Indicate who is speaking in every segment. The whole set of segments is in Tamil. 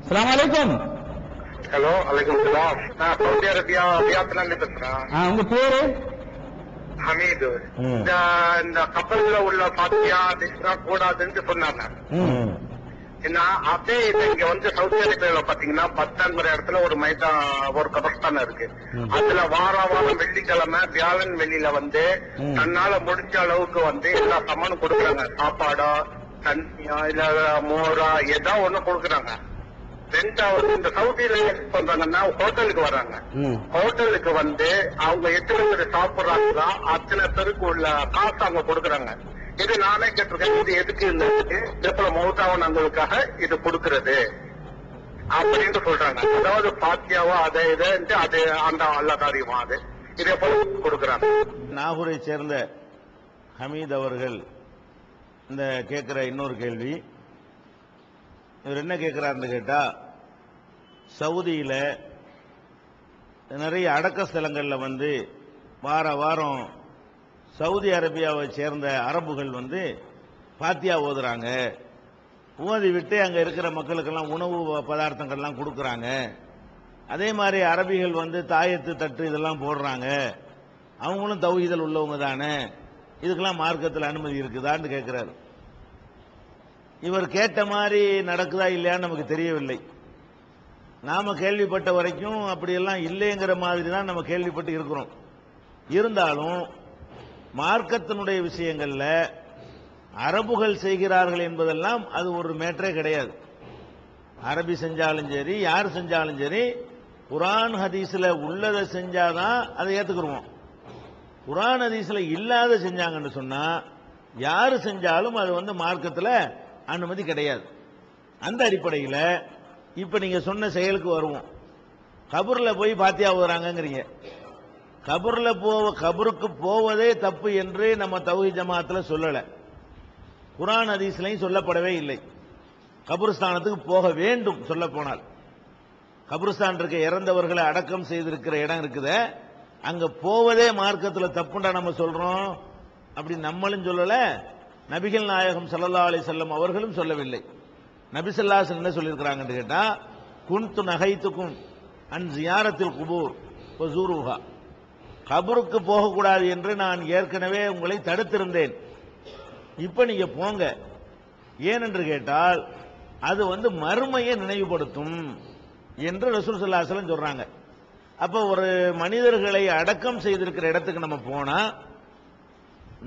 Speaker 1: அஸ்ஸலாமு அலைக்கும்.
Speaker 2: ஹலோ, அலைக்கும் சலாம். நான் சவுதி அரேபியா ரியாத்ல இருந்து பேசுறேன்.
Speaker 1: உங்க பேரு?
Speaker 2: ஹமீது. இந்த கப்பல்ல உள்ள பாத்தியா கூடாதுன்னு சொன்னாங்க. அப்படியே இங்க வந்து சவுதி அரேபியால பாத்தீங்கன்னா பத்தாங்கிற இடத்துல ஒரு ஒரு கபர்ஸ்தான் இருக்கு. அதுல வாரம் வெள்ளிக்கிழமை வியாழன் வெள்ளியில வந்து தன்னால முடிஞ்ச அளவுக்கு வந்து எல்லா சமானும் கொடுக்குறாங்க. சாப்பாடா, தண்ணியா, இல்ல மோரா, ஏதாவது ஒண்ணு கொடுக்குறாங்க. ரெண்டாவது இந்த சவுதியில பண்றாங்கன்னா ஹோட்டலுக்கு வர்றாங்க. ஹோட்டலுக்கு வந்து அவங்க எத்தனை பேர் சாப்பிடுறாங்களோ அத்தனை பேருக்கு உள்ள காசு அவங்க கொடுக்குறாங்க. இது நானே கேட்டிருக்கேன், இது எதுக்கு இந்த மௌத்தாவனங்களுக்காக இது கொடுக்கறது அப்படின்னு சொல்றாங்க. அதாவது பாத்தியாவா அதை இதை அது அந்த அல்ல காரியமா அது இதே போல கொடுக்குறாங்க.
Speaker 3: நாகூரை சேர்ந்த ஹமீத் அவர்கள் இந்த கேட்கிற இன்னொரு கேள்வி, இவர் என்ன கேட்கிறாருன்னு கேட்டா, சவுதியில நிறைய அடக்க ஸ்தலங்கள்ல வந்து வார வாரம் சவுதி அரேபியாவை சேர்ந்த அரபுகள் வந்து பாத்தியா ஓதுறாங்க. ஓதி விட்டு அங்க இருக்கிற மக்களுக்கெல்லாம் உணவு பதார்த்தங்கள்லாம் கொடுக்கறாங்க. அதே மாதிரி அரபிகள் வந்து தாயத்து தட்டு இதெல்லாம் போடுறாங்க. அவங்களும் தௌஹீதில் உள்ளவங்க தானே, இதுக்கெல்லாம் மார்க்கத்தில் அனுமதி இருக்குதான்னு கேட்கிறாரு. இவர் கேட்ட மாதிரி நடக்குதா இல்லையான்னு நமக்கு தெரியவில்லை. நாம கேள்விப்பட்ட வரைக்கும் அப்படியெல்லாம் இல்லைங்கிற மாதிரி தான் நம்ம கேள்விப்பட்டு இருக்கிறோம். இருந்தாலும் மார்க்கத்தினுடைய விஷயங்கள்ல அரபுகள் செய்கிறார்கள் என்பதெல்லாம் அது ஒரு மேட்டரே கிடையாது. அரபி செஞ்சாலும் சரி, யார் செஞ்சாலும் சரி, குர்ஆன் ஹதீஸ்ல உள்ளதை செஞ்சாதான் அதை ஏத்துக்குருவோம். குர்ஆன் ஹதீஸ்ல இல்லாத செஞ்சாங்கன்னு சொன்னா யாரு செஞ்சாலும் அது வந்து மார்க்கத்தில் அனுமதி கிடையாது. அந்த அடிப்படையில் இப்ப நீங்க சொன்ன செயலுக்கு வருவோம். கபூர்ல போய் பாத்தியா ஓதுறாங்கங்கிறீங்க. கபருக்கு போவதே தப்பு என்று நம்ம தௌஹீத் ஜமாத்துல சொல்லல, குர்ஆன் ஹதீஸ்லையும் சொல்லப்படவே இல்லை. கபுர்ஸ்தானத்துக்கு போக வேண்டும். சொல்ல போனால் கபுர்ஸ்தான் இருக்க இறந்தவர்களை அடக்கம் செய்திருக்கிற இடம் இருக்குது, அங்க போவதே மார்க்கத்தில் தப்புண்டா நம்ம சொல்றோம். அப்படி நம்மளும் சொல்லல, நபிகள் நாயகம் ஸல்லல்லாஹு அலைஹி வஸல்லம் அவர்களும் சொல்லவில்லை. நபி ஸல்லல்லாஹு அலைஹி வஸல்லம் என்ன சொல்லியிருக்கிறாங்கன்னு கேட்டா, குன்து நஹைத்துக்கும் அன் ஜியாரத்தில் குபூர் வஸூருஹா, கபருக்கு போகக்கூடாது என்று நான் ஏற்கனவே உங்களை தடுத்திருந்தேன், இப்ப நீங்க போங்க. ஏனென்று கேட்டால் அது வந்து மறுமையை நினைவுபடுத்தும் என்று ரசூல் ஸல்லல்லாஹு அலைஹி வஸல்லம் சொல்றாங்க. அப்ப ஒரு மனிதர்களை அடக்கம் செய்திருக்கிற இடத்துக்கு நம்ம போனா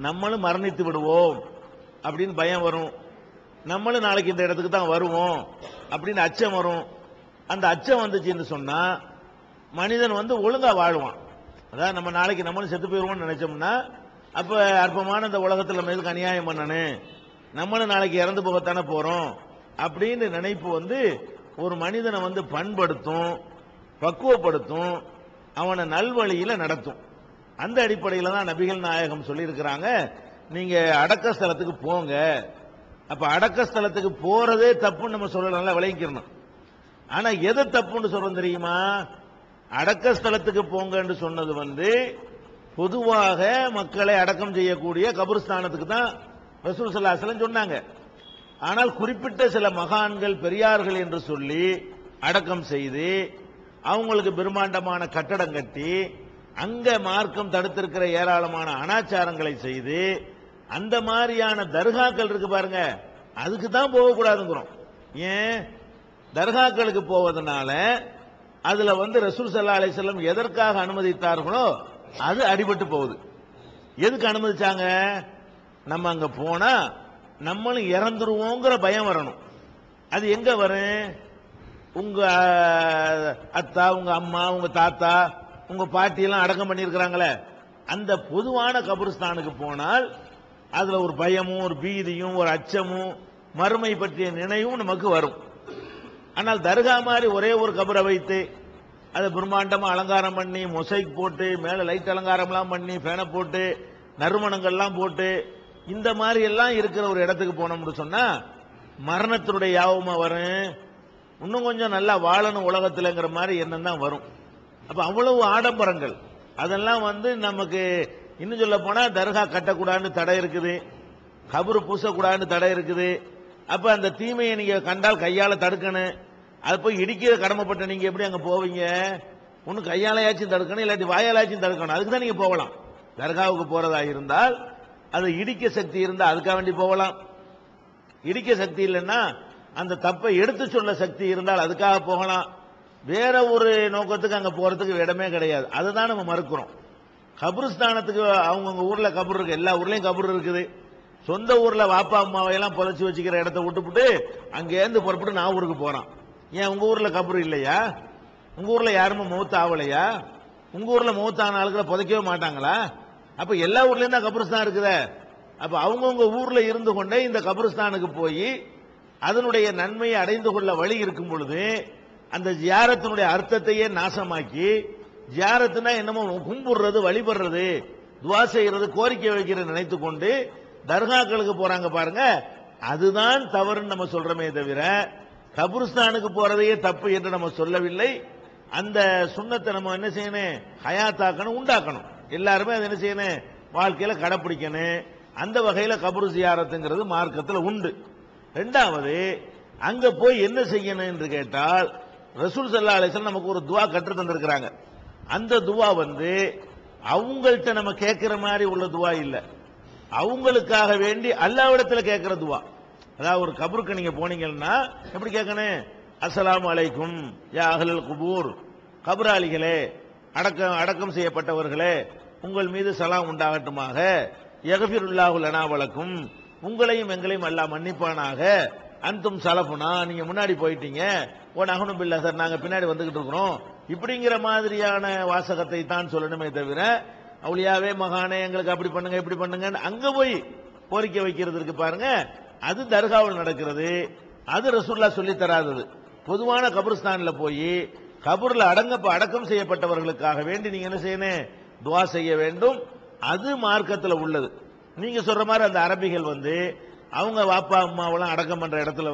Speaker 3: நம்மளும் மரணித்து விடுவோம் அப்படின்னு பயம் வரும். நம்மளும் நாளைக்கு இந்த இடத்துக்கு தான் வருவோம் அப்படின்னு அச்சம் வரும். அந்த அச்சம் வந்துச்சுன்னு சொன்னா மனிதன் வந்து ஒழுங்கா வாழ்வான். அதாவது நம்ம நாளைக்கு நம்மளும் செத்து போயிருவோம்னு நினைச்சோம்னா அப்ப அற்பமான இந்த உலகத்தில் நம்ம எதுக்கு அநியாயம் பண்ணணும், நம்மளும் நாளைக்கு இறந்து போகத்தானே போறோம் அப்படின்னு நினைப்பு வந்து ஒரு மனிதனை வந்து பண்படுத்தும், பக்குவப்படுத்தும், அவனை நல்வழியில நடத்தும். அந்த அடிப்படையில் தான் நபிகள் நாயகம் சொல்லி இருக்கிறாங்க, நீங்க அடக்க ஸ்தலத்துக்கு போங்க. அப்ப அடக்க ஸ்தலத்துக்கு போறதே தப்புன்னு நம்ம சொல்லலாம், விளங்கிக்கணும். ஆனா எது தப்புன்னு சொல்றோம் தெரியுமா? அடக்க ஸ்தலத்துக்கு போங்கன்னு சொன்னது வந்து பொதுவாக மக்களை அடக்கம் செய்யக்கூடிய கபர்ஸ்தானத்துக்கு தான் ரசூல் ஸல்லல்லாஹு அலைஹி வஸல்லம் சொன்னாங்க. ஆனால் குறிப்பிட்ட சில மகான்கள் பெரியார்கள் என்று சொல்லி அடக்கம் செய்து அவங்களுக்கு பிரம்மாண்டமான கட்டடம் கட்டி அங்க மார்க்கம் தடுத்திருக்கிற ஏராளமான அனாச்சாரங்களை செய்து அந்த மாதிரியான தர்காக்கள் இருக்கு பாருங்க, அதுக்கு தான் போகக்கூடாதுங்கிறோம். ஏன்? தர்காக்களுக்கு போவதனால அதுல வந்து ரசூல் ஸல்லல்லாஹு அலைஹி வஸல்லம் எதற்காக அனுமதித்தார்களோ அது அடிபட்டு போகுது. எதுக்கு அனுமதிச்சாங்க? நம்ம அங்க போனா நம்மளும் இறந்துருவோங்கிற பயம் வரணும். அது எங்க வரும்? உங்க அத்தா, உங்க அம்மா, உங்க தாத்தா, உங்க பாட்டி எல்லாம் அடக்கம் பண்ணியிருக்கிறாங்களே, அந்த பொதுவான கபர்ஸ்தானுக்கு போனால் அதுல ஒரு பயமும் ஒரு பீதியும் ஒரு அச்சமும் மறுமை பற்றிய நினைவும் நமக்கு வரும். ஆனால் தர்கா மாதிரி ஒரே ஒரு கபரை வைத்து அதை பிரம்மாண்டமா அலங்காரம் பண்ணி மொசைக் போட்டு மேல லைட் அலங்காரம்லாம் பண்ணி ஃபேனை போட்டு நறுமணங்கள்லாம் போட்டு இந்த மாதிரி எல்லாம் இருக்கிற ஒரு இடத்துக்கு போனோம்னு சொன்னா மரணத்தினுடைய யாபமா வரும். இன்னும் கொஞ்சம் நல்லா வாழணும் உலகத்தில்ங்கிற மாதிரி எண்ணம் தான் வரும். அப்ப அவ்வளவு ஆடம்பரங்கள் அதெல்லாம் வந்து நமக்கு இன்னும் சொல்ல போனா தர்கா கட்டக்கூடாதுன்னு தடை இருக்குது, கபரு பூசக்கூடாதுன்னு தடை இருக்குது. அப்ப அந்த தீமையை நீங்க கண்டால் கையால தடுக்கணும். அது போய் இடிக்க கடமைப்பட்ட நீங்க எப்படி அங்க போவீங்க? ஒண்ணு கையாலையாச்சும் தடுக்கணும், இல்லாட்டி வாயாலாச்சும் தடுக்கணும். அதுக்கு தான் நீங்க போகலாம். தர்காவுக்கு போறதா இருந்தால் அது இடிக்க சக்தி இருந்தா அதுக்காக வேண்டி போகலாம். இடிக்க சக்தி இல்லைன்னா அந்த தப்பை எடுத்து சொல்ல சக்தி இருந்தால் அதுக்காக போகலாம். வேற ஒரு நோக்கத்துக்கு அங்க போறதுக்கு இடமே கிடையாது. அதுதான் நம்ம மறுக்கிறோம். கபருஸ்தானத்துக்கு அவங்கவுங்க ஊர்ல கபர் இருக்கு, எல்லா ஊர்லயும் கபர் இருக்குது. சொந்த ஊர்ல வாப்பா அம்மாவை எல்லாம் புதைச்சு வச்சுக்கிற இடத்த விட்டுப்புட்டு அங்கேருந்து புறப்பட்டு நான் ஊருக்கு போறான். ஏன் உங்க ஊர்ல கபர் இல்லையா? உங்க ஊர்ல யாருமே மௌத்த ஆவலையா? உங்க ஊர்ல மௌத்தான ஆளுகளை புதைக்கவே மாட்டாங்களா? அப்ப எல்லா ஊர்லயும் தான் கபருஸ்தான் இருக்குதே. அப்ப அவங்கவுங்க ஊர்ல இருந்து கொண்டே இந்த கபருஸ்தானுக்கு போய் அதனுடைய நன்மையை அடைந்து கொள்ள வழி இருக்கும் பொழுது அந்த ஜியாரத்தினுடைய அர்த்தத்தையே நாசமாக்கி, ஜியாரத்துனா என்னமோ கும்பிடுறது, வழிபடுறது, துவா செய்யறது, கோரிக்கை வைக்கிறது நினைத்து கொண்டு தர்காக்களுக்கு போறாங்க பாருங்க, அதுதான் தவறுன்னு நம்ம சொல்றோமே தவிர கபருஸ்தானுக்கு போறதையே தப்பு என்று நம்ம சொல்லவில்லை. அந்த சுண்ணத்தை நம்ம என்ன செய்யணும்? ஹயாத்தாக்கணும், உண்டாக்கணும். எல்லாருமே அதை என்ன செய்யணும்? வாழ்க்கையில கடைப்பிடிக்கணும். அந்த வகையில கபரு ஜியாரத்துங்கிறது மார்க்கத்தில் உண்டு. இரண்டாவது, அங்க போய் என்ன செய்யணும் என்று கேட்டால் ரசூல் ஸல்லல்லாஹு அலைஹி வஸல்லம் நமக்கு ஒரு துவா கற்று தந்திருக்கிறாங்க. அந்த துவா அவங்கள்ட்ட நம்ம கேட்கிற மாதிரி உள்ள துவா இல்ல, அவங்களுக்காக வேண்டி அல்லாஹ்விடத்துல கேட்கிற துவா. அதாவது ஒரு கபருக்கு நீங்க போனீங்கன்னா எப்படி கேட்கணும்? அஸ்ஸலாமு அலைக்கும் யா அஹ்லல் குபூர், கபராளிகளே, அடக்கம் செய்யப்பட்டவர்களே, உங்கள் மீது சலாம் உண்டாகட்டுமாக. யக்ஃபிருல்லாஹு லனா வலக்கும், உங்களையும் எங்களையும் அல்லாஹ் மன்னிப்பானாக. அன்தும் சலஃபுனா, நீங்க முன்னாடி போயிட்டீங்க. ஓ நஹ்னு பில்லாஹ், சார் நாங்க பின்னாடி வந்துகிட்டு இருக்கிறோம். இப்படிங்கிற மாதிரியான வாசகத்தை தான் சொல்லணுமே தவிர அவுலியாவே மகானே எங்களுக்கு அப்படி பண்ணுங்க இப்படி பண்ணுங்க அங்க போய் கோரிக்கை வைக்கிறது இருக்கு பாருங்க, அது தர்காவில் நடக்கிறது. அது ரசூலுல்லாஹ் சொல்லி தராதது. பொதுவான கபருஸ்தான்ல போய் கபூர்ல அடக்கம் செய்யப்பட்டவர்களுக்காக வேண்டி நீங்க என்ன செய்யணும்? துவா செய்ய வேண்டும். அது மார்க்கத்தில் உள்ளது. நீங்க சொல்ற மாதிரி அந்த அரபிகள் அவங்க வாப்பா அம்மாவெல்லாம் அடக்கம் பண்ற இடத்துல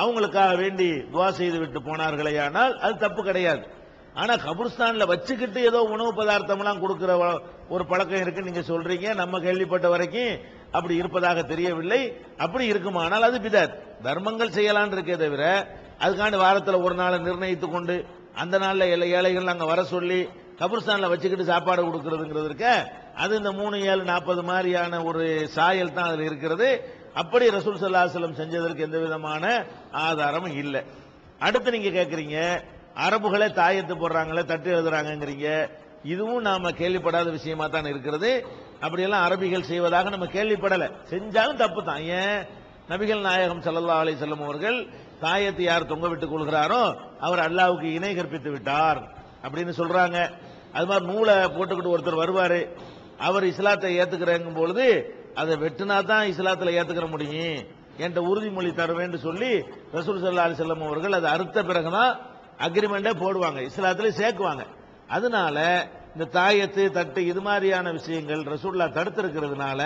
Speaker 3: அவங்களுக்காக வேண்டி துவா செய்து விட்டு போனார்களே, ஆனால் அது தப்பு கிடையாது. ஆனா கபருஸ்தான்ல வச்சுக்கிட்டு ஏதோ உணவு பதார்த்தம் எல்லாம் கொடுக்கிற ஒரு பழக்கம் இருக்கு நீங்க சொல்றீங்க. நம்ம கேள்விப்பட்ட வரைக்கும் அப்படி இருப்பதாக தெரியவில்லை. அப்படி இருக்குமானால் அது பிதத். தர்மங்கள் செய்யலான் இருக்கே தவிர அதுக்காண்டி வாரத்தில் ஒரு நாளை நிர்ணயித்துக் கொண்டு அந்த நாள்ல ஏழைகள் அங்க வர சொல்லி கபருஸ்தான்ல வச்சுக்கிட்டு சாப்பாடு கொடுக்கறதுங்கிறது இருக்க, அது இந்த 3-7-40 மாதிரியான ஒரு சாயல் தான் அதுல இருக்கிறது. அப்படி ரசூல் ஸல்லல்லாஹு அலைஹி வஸல்லம் செஞ்சதற்கு எந்த விதமான ஆதாரமும் இல்லை. அடுத்து நீங்க கேட்கறீங்க, அரபுகளே தாயத்து போடுறாங்களே, தட்டு எழுதுறாங்கிறீங்க. இதுவும் நாம கேள்விப்படாத விஷயமா தான் இருக்கிறது. அப்படியெல்லாம் அரபிகள் செய்வதாக நம்ம கேள்விப்படல. செஞ்சாலும் தப்பு தான். ஏன்? நபிகள் நாயகம் ஸல்லல்லாஹு அலைஹி வஸல்லம் அவர்கள் தாயத்தை யார் தொங்க விட்டுக் கொள்கிறாரோ அவர் அல்லாஹ்வுக்கு இணை கற்பித்து விட்டார் அப்படின்னு சொல்றாங்க. அது மாதிரி நூலை போட்டுக்கிட்டு ஒருத்தர் வருவாரு, அவர் இஸ்லாத்தை ஏத்துக்கிறேங்கும் பொழுது அதை வெட்டினா தான் இஸ்லாத்துல ஏத்துக்கிற முடியும், என்ற உறுதிமொழி தருவேன் சொல்லி ரசூல் ஸல்லல்லாஹு அலைஹி வஸல்லம் அவர்கள் அதை அறுத்த பிறகுதான் அக்ரிமெண்டே போடுவாங்க, இஸ்லாத்துல சேர்க்குவாங்க. அதனால இந்த தாயத்து தட்டு இது மாதிரியான விஷயங்கள் ரசூலுல்லாஹ் தடுத்திருக்கிறதுனால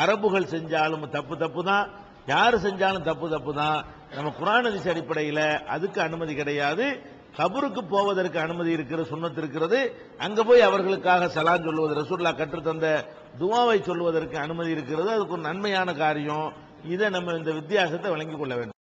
Speaker 3: அரபுகள் செஞ்சாலும் தப்பு தான், யாரு செஞ்சாலும் தப்பு தான். நம்ம குர்ஆன் ஹதீஸ் அடிப்படையில் அதுக்கு அனுமதி கிடையாது. கபருக்கு போவதற்கு அனுமதி இருக்கிற சுன்னத் இருக்கிறது. அங்க போய் அவர்களுக்காக சலாம் சொல்லுவது, ரசூலுல்லாஹ் கற்று தந்த துஆவை சொல்வதற்கு அனுமதி இருக்கிறது. அதுக்கு ஒரு நன்மையான காரியம். இதை நம்ம இந்த வித்தியாசத்தை வழங்கிக் கொள்ள வேண்டும்.